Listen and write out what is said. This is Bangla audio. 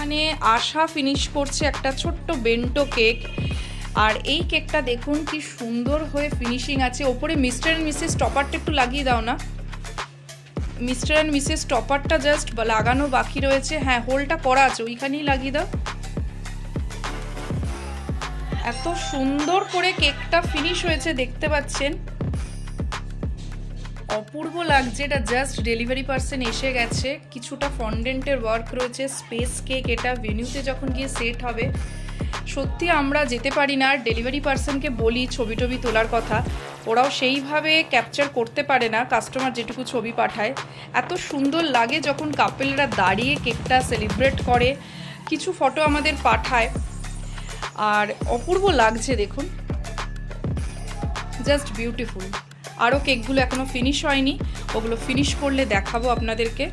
এখানে আশা ফিনিশ করছে একটা ছোট্ট বেন্টো কেক। আর এই কেকটা দেখুন কি সুন্দর হয়ে ফিনিশিং আছে। ওপরে মিস্টার অ্যান্ড মিসেস টপারটা একটু লাগিয়ে দাও না। মিস্টার অ্যান্ড মিসেস টপারটা জাস্ট লাগানো বাকি রয়েছে। হ্যাঁ, হোলটা করা আছে, ওইখানেই লাগিয়ে দাও। এত সুন্দর করে কেকটা ফিনিশ হয়েছে দেখতে পাচ্ছেন, অপূর্ব লাগছে। এটা জাস্ট ডেলিভারি পার্সন এসে গেছে। কিছুটা ফন্ডেন্টের ওয়ার্ক রয়েছে। স্পেস কেক, এটা ভেনিউতে যখন গিয়ে সেট হবে। সত্যি আমরা যেতে পারি না, আর ডেলিভারি পার্সনকে বলি ছবি টবি তোলার কথা, ওরাও সেইভাবে ক্যাপচার করতে পারে না কাস্টমার যেটুকু ছবি পাঠায়। এত সুন্দর লাগে যখন কাপেলরা দাঁড়িয়ে কেকটা সেলিব্রেট করে, কিছু ফটো আমাদের পাঠায়, আর অপূর্ব লাগছে দেখুন, জাস্ট বিউটিফুল। আরও কেকগুলো এখনও ফিনিশ হয়নি, ওগুলো ফিনিশ করলে দেখাবো আপনাদেরকে।